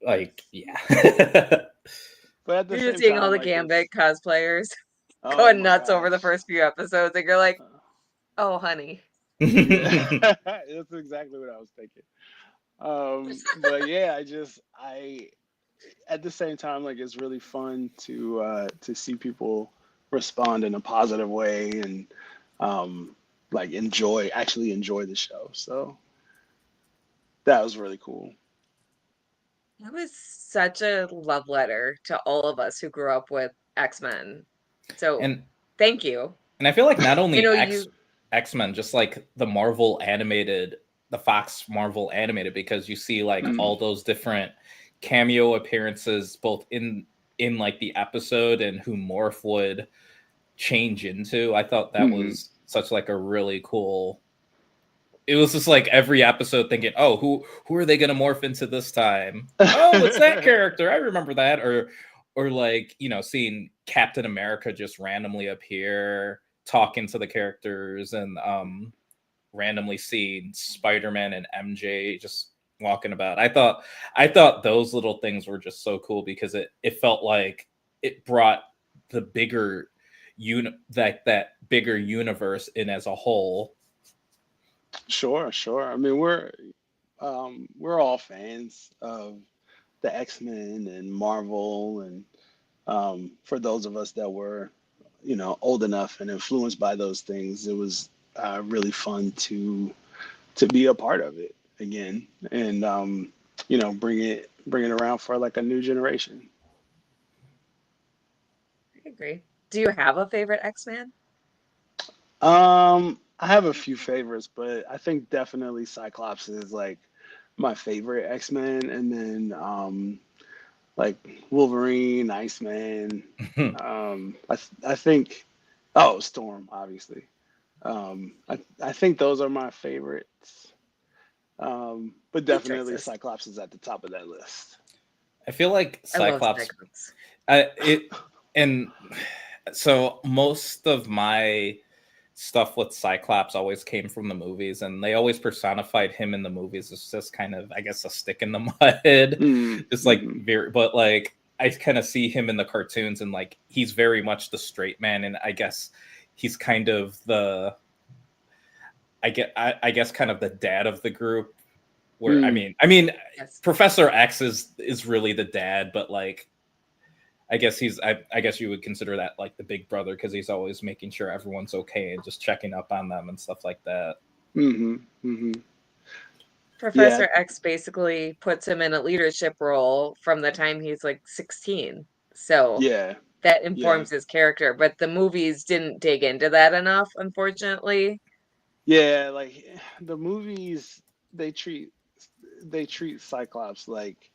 like yeah. But at the You're just same seeing all time, the like Gambit cosplayers oh going my nuts over the gosh. first few episodes, and you're like, oh, honey. Yeah, that's exactly what I was thinking. But yeah, I at the same time, like it's really fun to see people respond in a positive way and like actually enjoy the show. So that was really cool. That was such a love letter to all of us who grew up with X-Men. So and thank you. and I feel like not I only know you, X-Men, just like the Marvel animated, the Fox Marvel animated, because you see like Mm, all those different cameo appearances both in like the episode and who Morph would change into. I thought that hmm. was such like a really cool. It was just like every episode thinking, "Oh, who are they going to morph into this time? Oh, it's that character. I remember that." Or like, seeing Captain America just randomly appear talking to the characters, and randomly seeing Spider-Man and MJ just walking about. I thought those little things were just so cool because it felt like it brought the bigger that bigger universe in as a whole. Sure, sure. I mean, we're all fans of the X-Men and Marvel, and for those of us that were, old enough and influenced by those things, it was really fun to be a part of it again, and bring it around for like a new generation. I agree. Do you have a favorite X-Man? I have a few favorites, but I think definitely Cyclops is like my favorite X-Men, and then like Wolverine, Iceman. I think. Oh, Storm, obviously. I think those are my favorites. But definitely choices. Cyclops is at the top of that list. I feel like I love Cyclops. Cyclops. And so most of my stuff with Cyclops always came from the movies, and they always personified him in the movies as just kind of, I guess, a stick in the mud, just like Mm-hmm. very. But like I kind of see him in the cartoons, and like he's very much the straight man, and I guess he's kind of the, I guess kind of the dad of the group. Where Yes. Professor X is really the dad, but like I guess I guess you would consider that like the big brother because he's always making sure everyone's okay and just checking up on them and stuff like that. Mm-hmm. Mm-hmm. Yeah. Professor X basically puts him in a leadership role from the time he's like 16. So Yeah. that Yeah. informs his character, but the movies didn't dig into that enough, unfortunately. Yeah. Like the movies, they treat they treat Cyclops like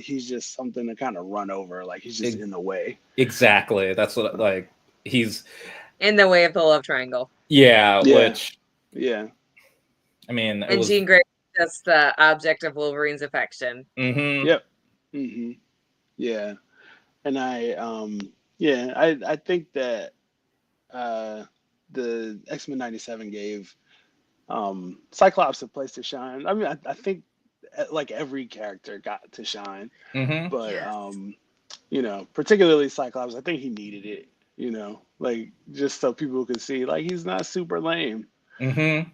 he's just something to kind of run over, like he's just in the way. Exactly. That's what like he's In the way of the love triangle. yeah, Yeah. which Yeah. I mean it And was Jean Grey is just the object of Wolverine's affection. mm-hmm. Yep. Mm-hmm. Yeah. And I think that uh the X-Men 97 gave Cyclops a place to shine. I mean, I think like every character got to shine, Mm-hmm. but Yes. particularly Cyclops, I think he needed it, like just so people could see like he's not super lame, Mm-hmm.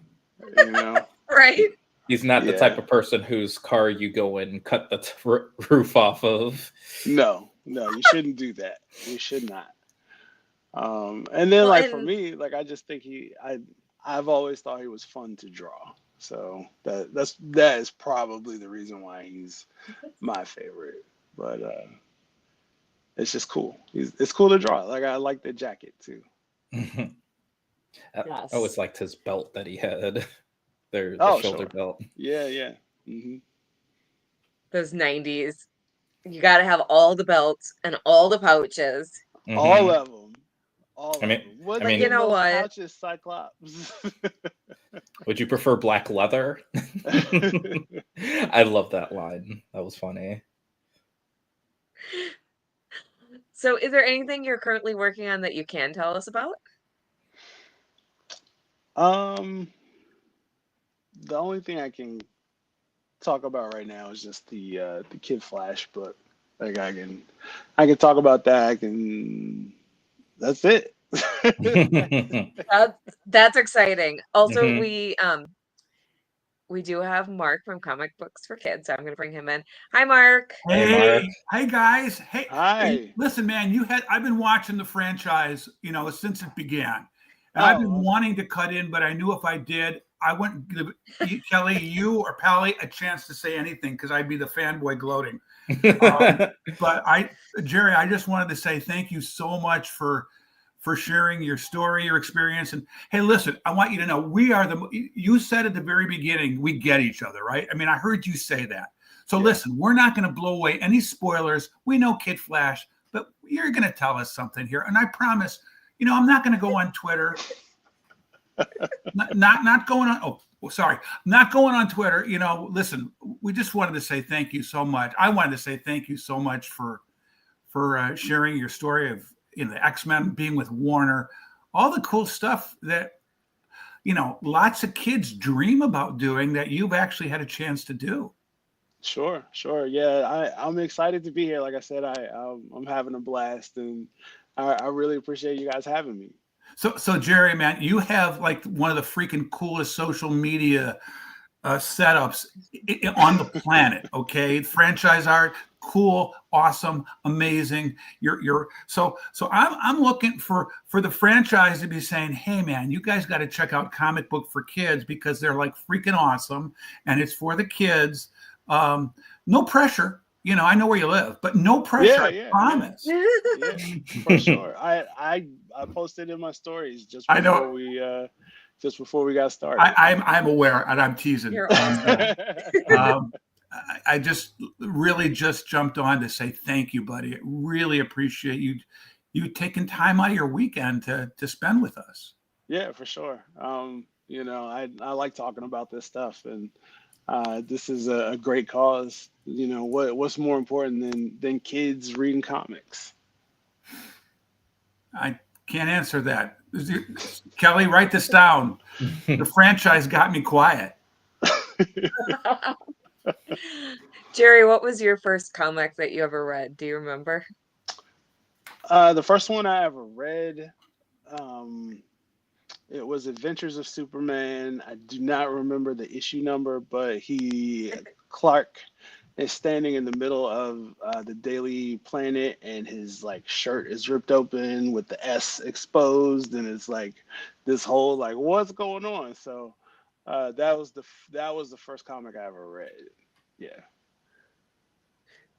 you know. Right? He's not the type Yeah. of person whose car you go in and cut the roof off of. No, you shouldn't do that. You should not. And then Well, like for and me, like I just think I've always thought he was fun to draw. So that is probably the reason why he's my favorite. But it's just cool. It's cool to draw. Like I like the jacket too. I always yes, liked his belt that he had. The Oh, shoulder sure. belt. Yeah, yeah. Hmm. those 90s. You got to have all the belts and all the pouches. All Mm-hmm. of them. All I of mean, them. I What's But the you mean, know most what? pouches, Cyclops? would you prefer black leather? I love that line. That was funny. So, is there anything you're currently working on that you can tell us about? um, the only thing I can talk about right now is just the Kid Flash book. Like I can talk about that. That's it. That's exciting. Also, Hmm. we do have Mark from Comic Books for Kids, so I'm going to bring him in. Hi, Mark. Hey, Mark. Hey guys. Hey, Hi. listen, man, I've been watching the franchise, since it began. And I've been Oh, awesome. wanting to cut in, but I knew if I did, I wouldn't give Kelly, you or Pally a chance to say anything because I'd be the fanboy gloating. But Jerry, I just wanted to say thank you so much for sharing your story, your experience. And hey, listen, I want you to know you said at the very beginning, we get each other, right? I mean, I heard you say that. So Yeah. listen, we're not going to blow away any spoilers. We know Kid Flash, but you're going to tell us something here. And I promise, I'm not going to go on Twitter. Not going on. Oh, sorry. Not going on Twitter. Listen, we just wanted to say thank you so much. I wanted to say thank you so much for sharing your story of the X-Men, being with Warner, all the cool stuff that lots of kids dream about doing that you've actually had a chance to do. Sure, sure. Yeah, I'm excited to be here. Like I said, I'm having a blast, and I really appreciate you guys having me. So Jerry, man, you have like one of the freaking coolest social media setups on the planet. Okay, franchise art, cool, awesome, amazing. So I'm looking for the franchise to be saying, hey man, you guys got to check out Comic Book for Kids because they're like freaking awesome, and it's for the kids. No pressure. I know where you live, but no pressure. Yeah, I yeah, yeah, promise. yeah, for sure. I posted in my stories just I know. before we got started. I'm aware, and I'm teasing. You're awesome. Um, I just really just jumped on to say thank you, buddy. I really appreciate you you taking time out of your weekend to spend with us. Yeah, for sure. You know, I like talking about this stuff, and this is a great cause. You know, what's more important than kids reading comics? I can't answer that. Kelly, write this down. The franchise got me quiet. Jerry, what was your first comic that you ever read? Do you remember? The first one I ever read, um, it was Adventures of Superman. I do not remember the issue number, but Clark is standing in the middle of the Daily Planet, and his like shirt is ripped open with the S exposed, and it's like this whole like what's going on. So that was the first comic I ever read. Yeah,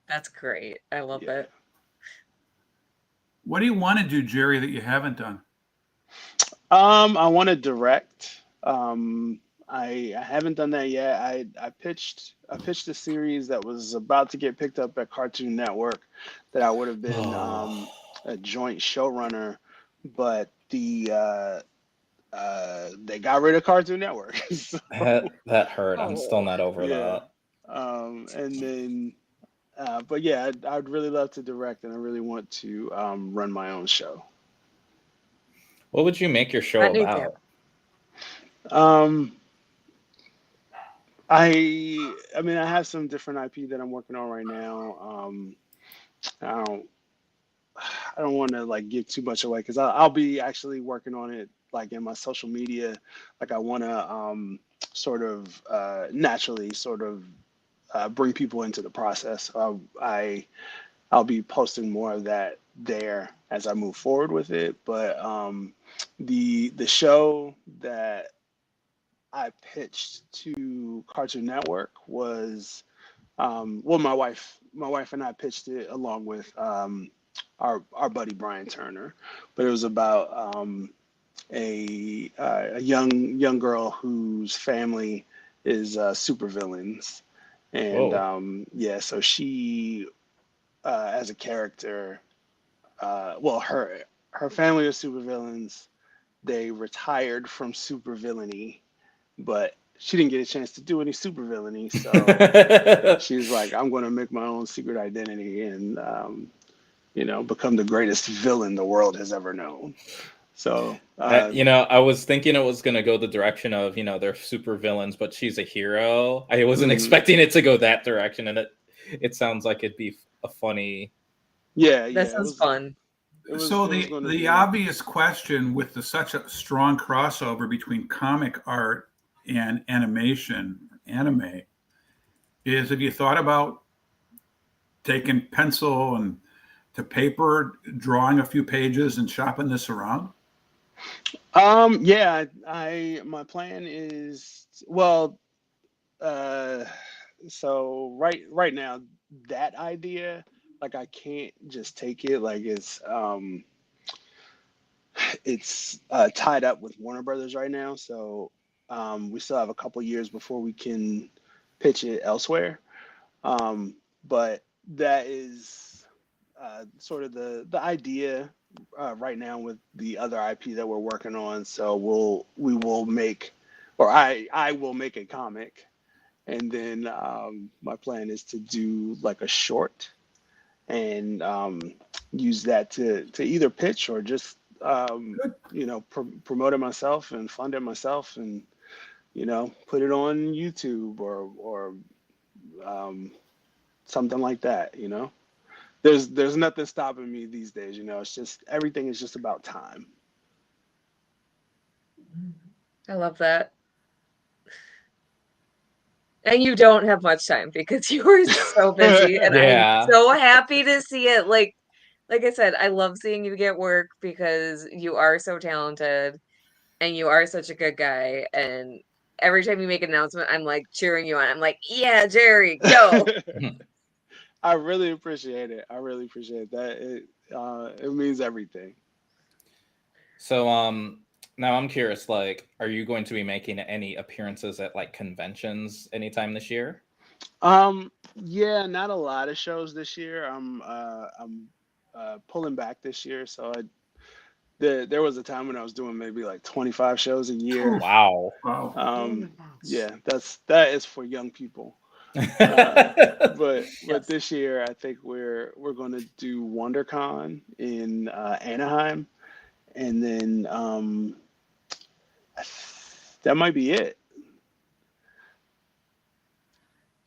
That's great. I love yeah. it. What do you want to do, Jerry, that you haven't done? I want to direct. I haven't done that yet. I pitched a series that was about to get picked up at Cartoon Network that I would have been a joint showrunner, but they got rid of Cartoon Network. So that hurt. I'm still Oh, not over yeah. that. And then but yeah, I'd really love to direct, and I really want to run my own show. What would you make your show that new too. about? Um, I mean, I have some different IP that I'm working on right now. I don't I don't want to like give too much away because I'll be actually working on it like in my social media. Like I want to sort of naturally sort of bring people into the process. So I'll be posting more of that there as I move forward with it. But the show that I pitched to Cartoon Network was well, my wife and I pitched it along with our buddy Brian Turner, but it was about a young girl whose family is supervillains, and Whoa. yeah, so she as a character, well, her family is supervillains. They retired from supervillainy, but she didn't get a chance to do any supervillainy, so she's like, I'm going to make my own secret identity and you know, become the greatest villain the world has ever known. So I was thinking it was going to go the direction of, they're super villains, but she's a hero. I wasn't mhm. expecting it to go that direction, and it sounds like it'd be a funny. Yeah, That yeah, sounds fun. So it was going to the be. obvious question with such a strong crossover between comic art and anime, is have you thought about taking pencil and to paper, drawing a few pages and shopping this around? Yeah, I my plan is well, uh, so right now that idea, like I can't just take it like it's tied up with Warner Brothers right now, so we still have a couple years before we can pitch it elsewhere. But that is sort of the idea right now with the other IP that we're working on. So we will make, or I will make a comic, and then my plan is to do like a short and use that to either pitch or just you know promote it myself and fund it myself and you know put it on YouTube or um, something like that. You know, there's nothing stopping me these days. You know, it's just everything is just about time. I love that. And you don't have much time because you are so busy, and I'm Yeah. so happy to see it. Like I said, I love seeing you get work because you are so talented and you are such a good guy. And every time you make an announcement, I'm like cheering you on. I'm like, yeah, Jerry, go. I really appreciate it. I really appreciate that. It means everything. So now I'm curious, like, are you going to be making any appearances at like conventions anytime this year? Yeah, not a lot of shows this year. I'm pulling back this year. So there was a time when I was doing maybe like 25 shows a year. Wow. Wow. Yeah, that is for young people. But Yes. this year I think we're going to do WonderCon in Anaheim, and then that might be it.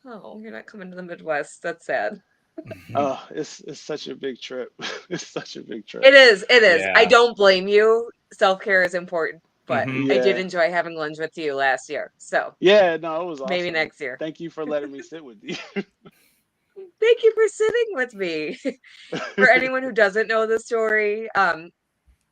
Oh, you're not coming to the Midwest. That's sad. Oh, it's such a big trip. It's such a big trip. It is. It is. I Yeah. don't blame you. Self-care is important, but Mhm. I did Yeah. enjoy having lunch with you last year. So Yeah, no, it was maybe awesome. next year. Thank you for letting me sit with you. Thank you for sitting with me. For anyone who doesn't know the story,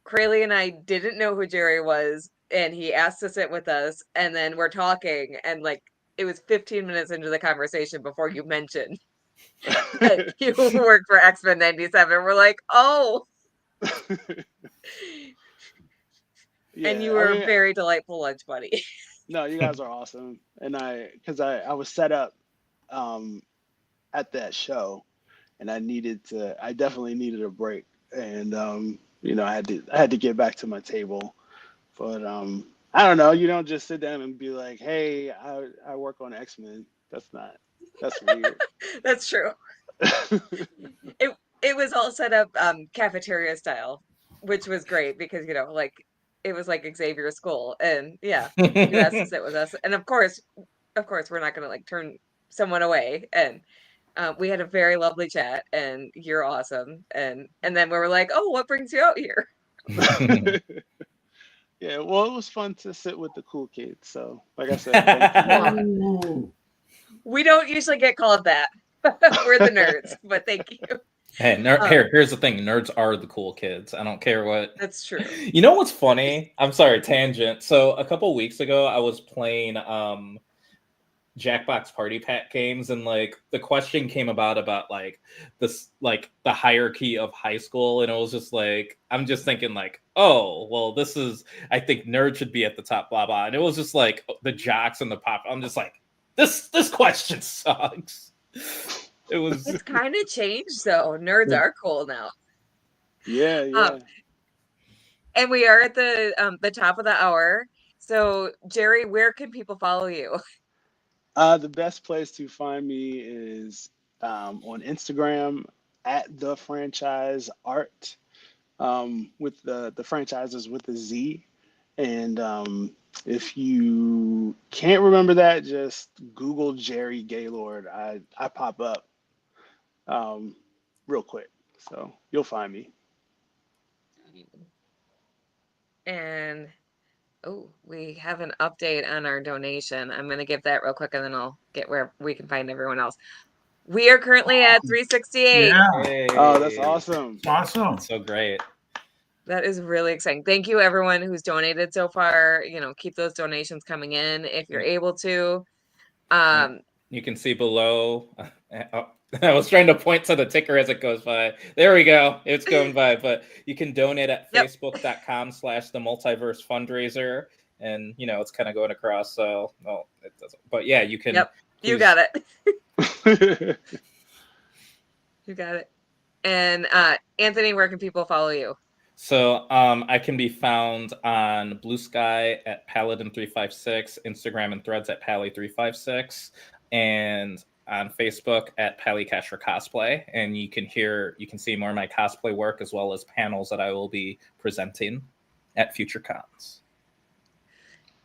Crayley and I didn't know who Jerry was, and he asked to sit with us, and then we're talking, and like it was 15 minutes into the conversation before you mentioned that you work for X-Men 97. We're like, oh, and you Yeah, I were a mean, very delightful lunch buddy. no, you guys are awesome. And because I was set up um, at that show, and I definitely needed a break. And I had to get back to my table. But I don't know, you don't just sit down and be like, hey, I work on X-Men. That's weird. That's true. It it was all set up cafeteria style, which was great because like it was like Xavier School, and yeah, you asked to sit with us, and of course, we're not gonna like turn someone away, and we had a very lovely chat, and you're awesome, and then we were like, oh, what brings you out here? Yeah, well, it was fun to sit with the cool kids. So, like I said, thank you. Ooh. We don't usually get called that. We're the nerds, but thank you. Hey, here's the thing. Nerds are the cool kids. I don't care what. That's true. You know what's funny? I'm sorry, tangent. So a couple weeks ago, I was playing Jackbox Party Pack games, and like the question came about like this, like the hierarchy of high school, and it was just like I'm just thinking like, oh well, this is, I think nerds should be at the top, blah blah, and it was just like the jocks and the pop. I'm just like, this question sucks. It was. It's kind of changed though. Nerds are cool now. Yeah. And we are at the top of the hour. So Jerry, where can people follow you? The best place to find me is on Instagram at the franchise art, with the franchises with a Z. And if you can't remember that, just Google Jerry Gaylord. I pop up real quick, so you'll find me. And we have an update on our donation. I'm going to give that real quick, and then I'll get where we can find everyone else. We are currently at 368. Yeah. Hey, Oh, that's awesome. Awesome. so great. That is really exciting. Thank you, everyone who's donated so far. Keep those donations coming in if you're able to. You can see below. I was trying to point to the ticker as it goes by. There we go. It's going by. But you can donate at facebook.com/the multiverse fundraiser. And, it's kind of going across. So, well, it doesn't. But yeah, you can. Yep. You please- got it. You got it. And Anthony, where can people follow you? So I can be found on Blue Sky at Paladin356, Instagram and Threads at Pally356, and on Facebook at Pally Cashra Cosplay. And you can see more of my cosplay work as well as panels that I will be presenting at future cons.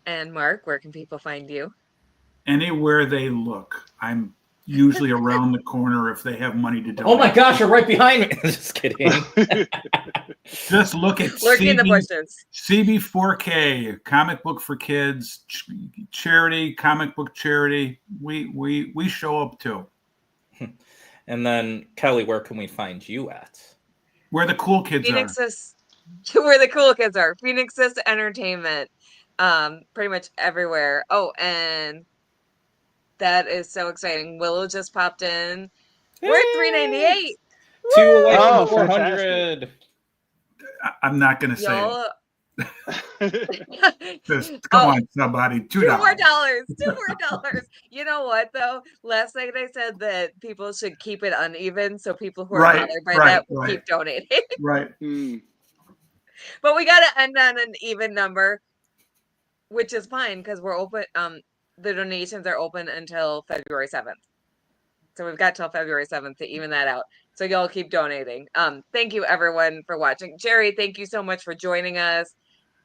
And Mark, where can people find you? Anywhere they look. I'm usually around the corner if they have money to donate. Oh my gosh, you're right behind me. Just kidding. Just look at Lurking in the bushes. CB4K, comic book for kids, charity, comic book charity. We show up too. And then Kelly, where can we find you at? Where the cool kids are. Where the cool kids are. Phoenix Entertainment. Pretty much everywhere. Oh, and that is so exciting. Willow just popped in. We're at 398. 211 400. I'm not going to say Y'all, it. Just come Oh, on, somebody. $2. $2 more. $2 more. You know what though? Last night I said that people should keep it uneven, so people who are Right, bothered by right, that will right. keep donating. Right. But we got to end on an even number, which is fine because we're open. The donations are open until February 7th. So we've got till February 7th to even that out. So y'all keep donating. Thank you everyone for watching. Jerry, thank you so much for joining us.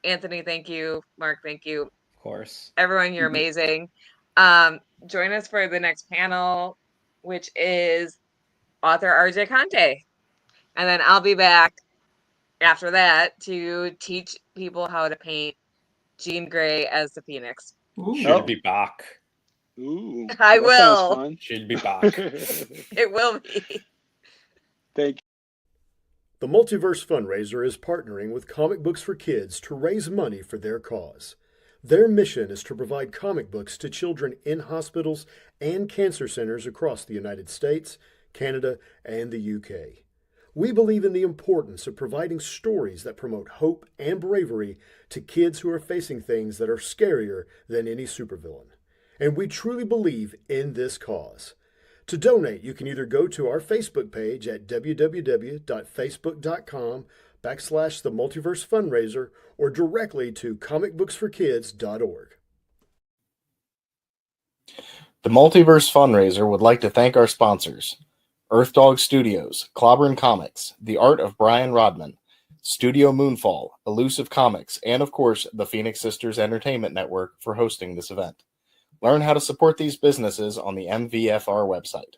Anthony, thank you. Mark, thank you. Of course. Everyone, you're amazing. Join us for the next panel, which is author RJ Conte. And then I'll be back after that to teach people how to paint Jean Grey as the Phoenix. Should be back. Ooh, I that sounds will. fun. Should be back. It will be. Thank you. The Multiverse Fundraiser is partnering with Comic Books for Kids to raise money for their cause. Their mission is to provide comic books to children in hospitals and cancer centers across the United States, Canada, and the UK. We believe in the importance of providing stories that promote hope and bravery to kids who are facing things that are scarier than any supervillain. And we truly believe in this cause. To donate, you can either go to our Facebook page at www.facebook.com/The Multiverse Fundraiser or directly to comicbooksforkids.org. The Multiverse Fundraiser would like to thank our sponsors: Earth Dog Studios, Clobbern Comics, The Art of Brian Rodman, Studio Moonfall, Elusive Comics, and of course, the Phoenix Sisters Entertainment Network for hosting this event. Learn how to support these businesses on the MVFR website.